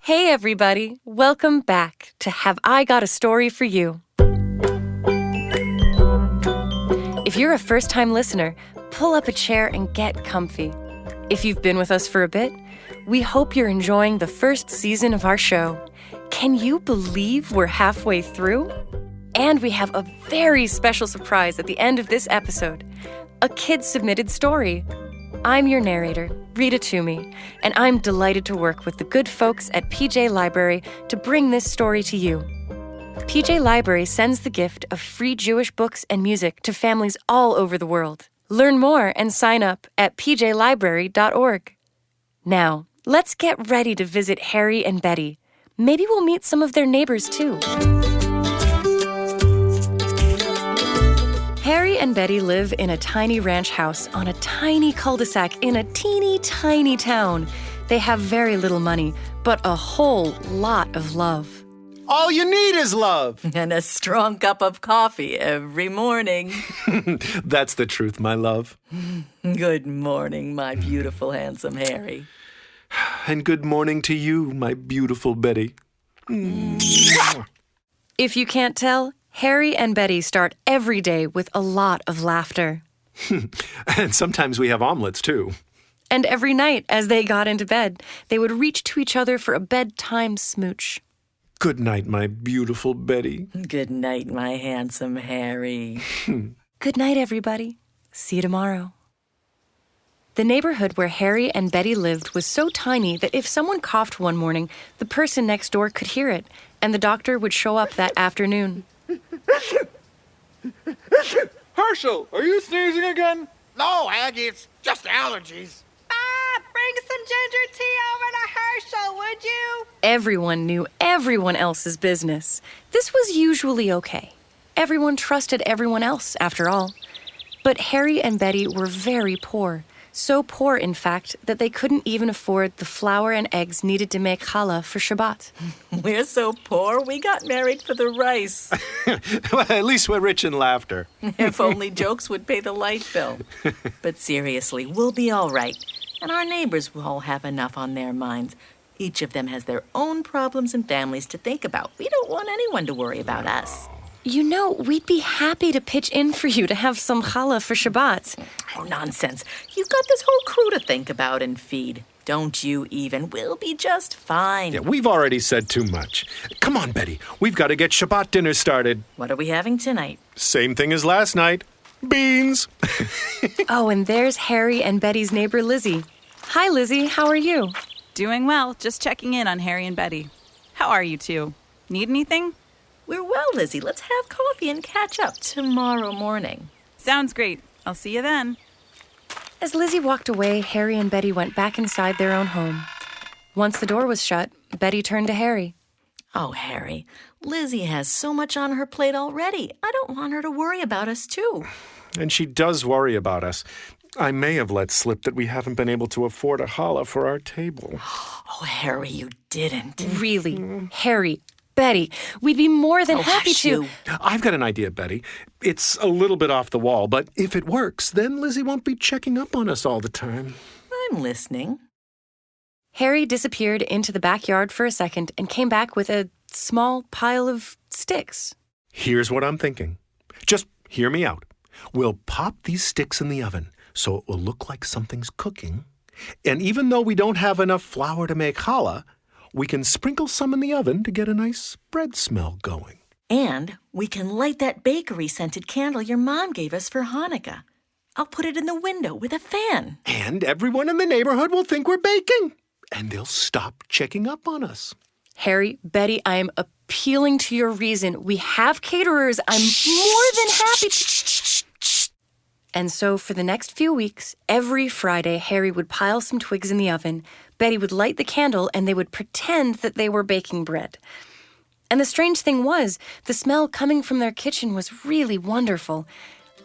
Hey everybody, welcome back to Have I Got a Story for You? If you're a first-time listener, pull up a chair and get comfy. If you've been with us for a bit, we hope you're enjoying the first season of our show. Can you believe we're halfway through? And we have a very special surprise at the end of this episode, a kid-submitted story. I'm your narrator, Rita Toomey, and I'm delighted to work with the good folks at PJ Library to bring this story to you. PJ Library sends the gift of free Jewish books and music to families all over the world. Learn more and sign up at pjlibrary.org. Now, let's get ready to visit Harry and Betty. Maybe we'll meet some of their neighbors too. Harry and Betty live in a tiny ranch house on a tiny cul-de-sac in a teeny tiny town. They have very little money, but a whole lot of love. All you need is love. And a strong cup of coffee every morning. That's the truth, my love. Good morning, my beautiful, handsome Harry. And good morning to you, my beautiful Betty. If you can't tell, Harry and Betty start every day with a lot of laughter. And sometimes we have omelets, too. And every night, as they got into bed, they would reach to each other for a bedtime smooch. Good night, my beautiful Betty. Good night, my handsome Harry. Good night, everybody. See you tomorrow. The neighborhood where Harry and Betty lived was so tiny that if someone coughed one morning, the person next door could hear it, and the doctor would show up that afternoon. Herschel, are you sneezing again? No, Aggie, it's just allergies. Bring some ginger tea over to Herschel, would you? Everyone knew everyone else's business. This was usually okay. Everyone trusted everyone else, after all. But Harry and Betty were very poor. So poor, in fact, that they couldn't even afford the flour and eggs needed to make challah for Shabbat. We're so poor, we got married for the rice. Well, at least we're rich in laughter. If only jokes would pay the light bill. But seriously, we'll be all right. And our neighbors will all have enough on their minds. Each of them has their own problems and families to think about. We don't want anyone to worry about us. You know, we'd be happy to pitch in for you to have some challah for Shabbat. Oh, nonsense. You've got this whole crew to think about and feed. Don't you even. We'll be just fine. Yeah, we've already said too much. Come on, Betty. We've got to get Shabbat dinner started. What are we having tonight? Same thing as last night. Beans. Oh, and there's Harry and Betty's neighbor, Lizzie. Hi, Lizzie. How are you? Doing well. Just checking in on Harry and Betty. How are you two? Need anything? We're well, Lizzie. Let's have coffee and catch up tomorrow morning. Sounds great. I'll see you then. As Lizzie walked away, Harry and Betty went back inside their own home. Once the door was shut, Betty turned to Harry. Oh, Harry, Lizzie has so much on her plate already. I don't want her to worry about us, too. And she does worry about us. I may have let slip that we haven't been able to afford a challah for our table. Oh, Harry, you didn't. Really? Harry, Betty, we'd be more than happy hush to... you. I've got an idea, Betty. It's a little bit off the wall, but if it works, then Lizzie won't be checking up on us all the time. I'm listening. Harry disappeared into the backyard for a second and came back with a small pile of sticks. Here's what I'm thinking. Just hear me out. We'll pop these sticks in the oven so it will look like something's cooking. And even though we don't have enough flour to make challah, we can sprinkle some in the oven to get a nice bread smell going. And we can light that bakery-scented candle your mom gave us for Hanukkah. I'll put it in the window with a fan. And everyone in the neighborhood will think we're baking. And they'll stop checking up on us. Harry, Betty, I am appealing to your reason. We have caterers. I'm more than happy to... And so for the next few weeks, every Friday, Harry would pile some twigs in the oven, Betty would light the candle, and they would pretend that they were baking bread. And the strange thing was, the smell coming from their kitchen was really wonderful.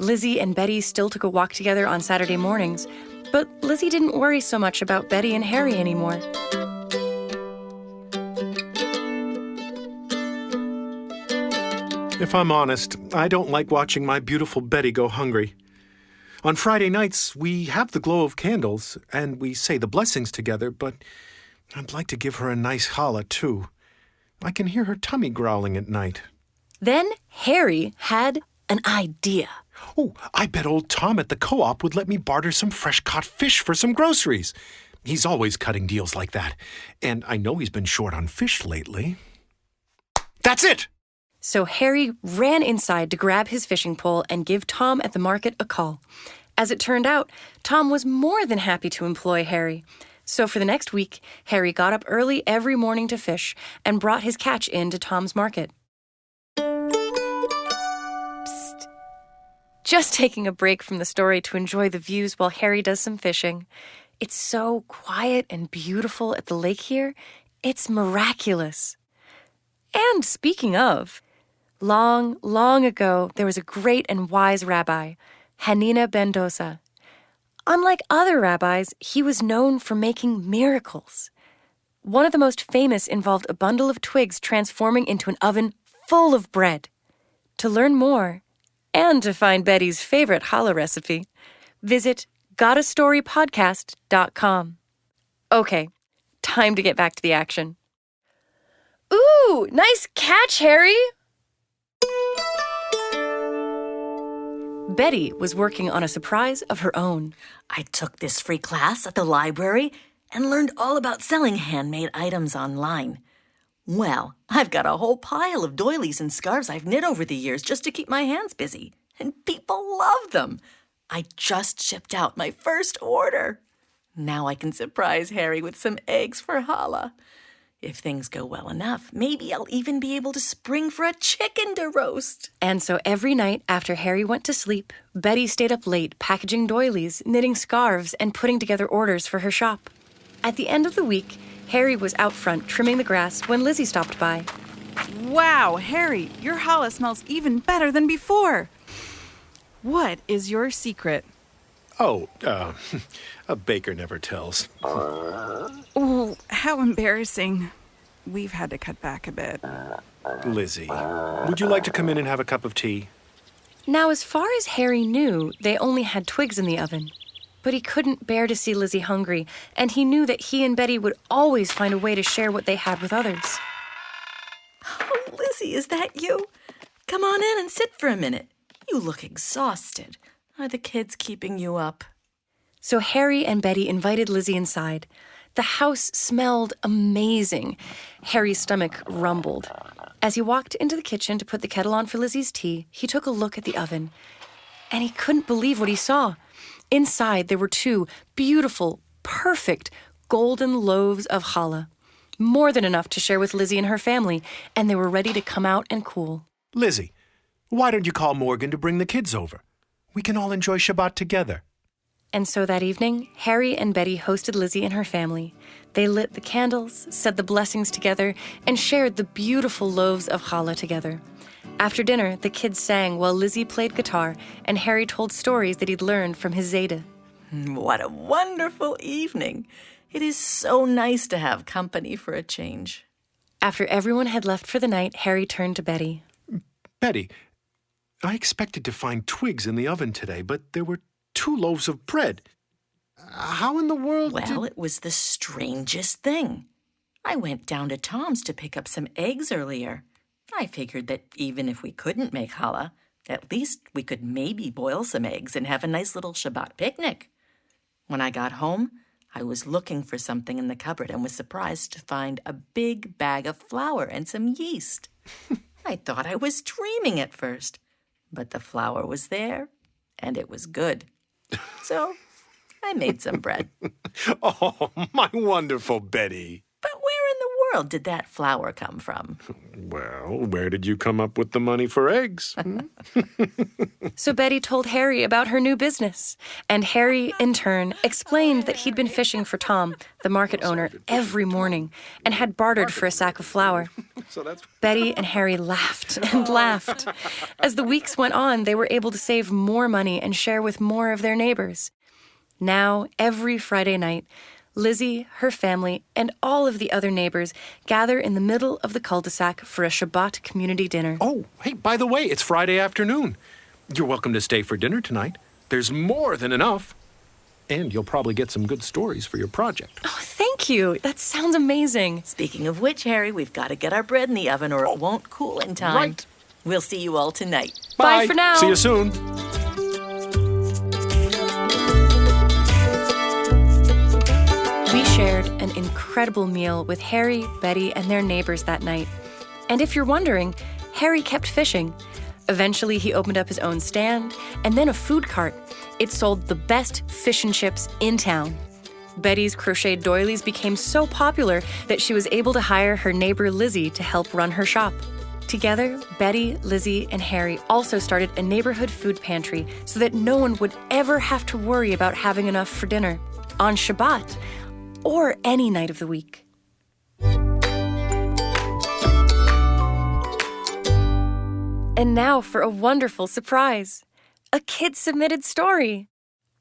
Lizzie and Betty still took a walk together on Saturday mornings, but Lizzie didn't worry so much about Betty and Harry anymore. If I'm honest, I don't like watching my beautiful Betty go hungry. On Friday nights, we have the glow of candles, and we say the blessings together, but I'd like to give her a nice challah, too. I can hear her tummy growling at night. Then Harry had an idea. Oh, I bet old Tom at the co-op would let me barter some fresh-caught fish for some groceries. He's always cutting deals like that. And I know he's been short on fish lately. That's it! So Harry ran inside to grab his fishing pole and give Tom at the market a call. As it turned out, Tom was more than happy to employ Harry. So for the next week, Harry got up early every morning to fish and brought his catch in to Tom's market. Psst. Just taking a break from the story to enjoy the views while Harry does some fishing. It's so quiet and beautiful at the lake here. It's miraculous. And speaking of, long, long ago, there was a great and wise rabbi, Hanina Ben Dosa. Unlike other rabbis, he was known for making miracles. One of the most famous involved a bundle of twigs transforming into an oven full of bread. To learn more, and to find Betty's favorite challah recipe, visit gotastorypodcast.com. Okay, time to get back to the action. Ooh, nice catch, Harry! Betty was working on a surprise of her own. I took this free class at the library and learned all about selling handmade items online. Well, I've got a whole pile of doilies and scarves I've knit over the years just to keep my hands busy, and people love them. I just shipped out my first order. Now I can surprise Harry with some eggs for challah. If things go well enough, maybe I'll even be able to spring for a chicken to roast. And so every night after Harry went to sleep, Betty stayed up late packaging doilies, knitting scarves, and putting together orders for her shop. At the end of the week, Harry was out front trimming the grass when Lizzie stopped by. Wow, Harry, your challah smells even better than before. What is your secret? Oh, a baker never tells. Oh, how embarrassing. We've had to cut back a bit. Lizzie, would you like to come in and have a cup of tea? Now, as far as Harry knew, they only had twigs in the oven. But he couldn't bear to see Lizzie hungry, and he knew that he and Betty would always find a way to share what they had with others. Oh, Lizzie, is that you? Come on in and sit for a minute. You look exhausted. Are the kids keeping you up? So Harry and Betty invited Lizzie inside. The house smelled amazing. Harry's stomach rumbled. As he walked into the kitchen to put the kettle on for Lizzie's tea, he took a look at the oven. And he couldn't believe what he saw. Inside, there were 2 beautiful, perfect, golden loaves of challah. More than enough to share with Lizzie and her family, and they were ready to come out and cool. Lizzie, why don't you call Morgan to bring the kids over? We can all enjoy Shabbat together. And so that evening, Harry and Betty hosted Lizzie and her family. They lit the candles, said the blessings together, and shared the beautiful loaves of challah together. After dinner, the kids sang while Lizzie played guitar and Harry told stories that he'd learned from his Zayda. What a wonderful evening. It is so nice to have company for a change. After everyone had left for the night, Harry turned to Betty. Betty, I expected to find twigs in the oven today, but there were 2 loaves of bread. How in the world Well, it was the strangest thing. I went down to Tom's to pick up some eggs earlier. I figured that even if we couldn't make challah, at least we could maybe boil some eggs and have a nice little Shabbat picnic. When I got home, I was looking for something in the cupboard and was surprised to find a big bag of flour and some yeast. I thought I was dreaming at first, but the flour was there, and it was good. So I made some bread. Oh, my wonderful Betty. But where in the world did that flour come from? Well, where did you come up with the money for eggs? So Betty told Harry about her new business, and Harry, in turn, explained that he'd been fishing for Tom, the market owner, every morning, and had bartered for a sack of flour. Betty and Harry laughed and laughed. As the weeks went on, they were able to save more money and share with more of their neighbors. Now, every Friday night, Lizzie, her family, and all of the other neighbors gather in the middle of the cul-de-sac for a Shabbat community dinner. Oh, hey, by the way, it's Friday afternoon. You're welcome to stay for dinner tonight. There's more than enough. And you'll probably get some good stories for your project. Oh, thank you. That sounds amazing. Speaking of which, Harry, we've got to get our bread in the oven or it won't cool in time. Right. We'll see you all tonight. Bye for now. See you soon. We shared an incredible meal with Harry, Betty, and their neighbors that night. And if you're wondering, Harry kept fishing. Eventually, he opened up his own stand and then a food cart. It sold the best fish and chips in town. Betty's crocheted doilies became so popular that she was able to hire her neighbor Lizzie to help run her shop. Together, Betty, Lizzie, and Harry also started a neighborhood food pantry so that no one would ever have to worry about having enough for dinner, on Shabbat, or any night of the week. And now for a wonderful surprise. A kid-submitted story.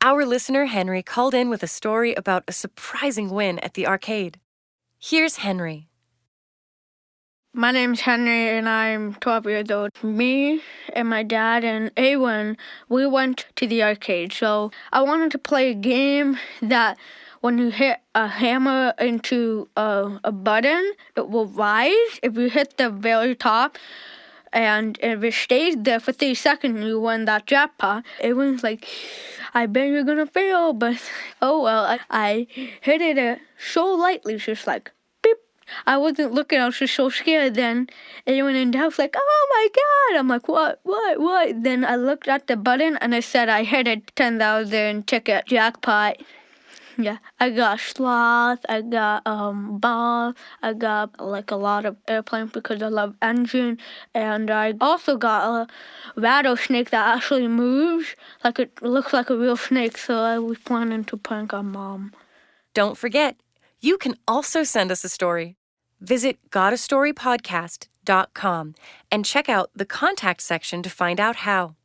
Our listener, Henry, called in with a story about a surprising win at the arcade. Here's Henry. My name's Henry, and I'm 12 years old. Me and my dad and Awen, we went to the arcade. So I wanted to play a game that when you hit a hammer into a button, it will rise. If you hit the very top, and if it stays there for 3 seconds, you win that jackpot. Everyone's like, I bet you're gonna fail, but oh well. I hit it so lightly, just like, beep. I wasn't looking, I was just so scared. Then everyone in the house like, oh my God. I'm like, what? Then I looked at the button and I said I hit a 10,000 ticket jackpot. Yeah, I got sloth, I got ball, I got like a lot of airplanes because I love engine, and I also got a rattlesnake that actually moves, like it looks like a real snake, so I was planning to prank on Mom. Don't forget, you can also send us a story. Visit gotastorypodcast.com and check out the contact section to find out how.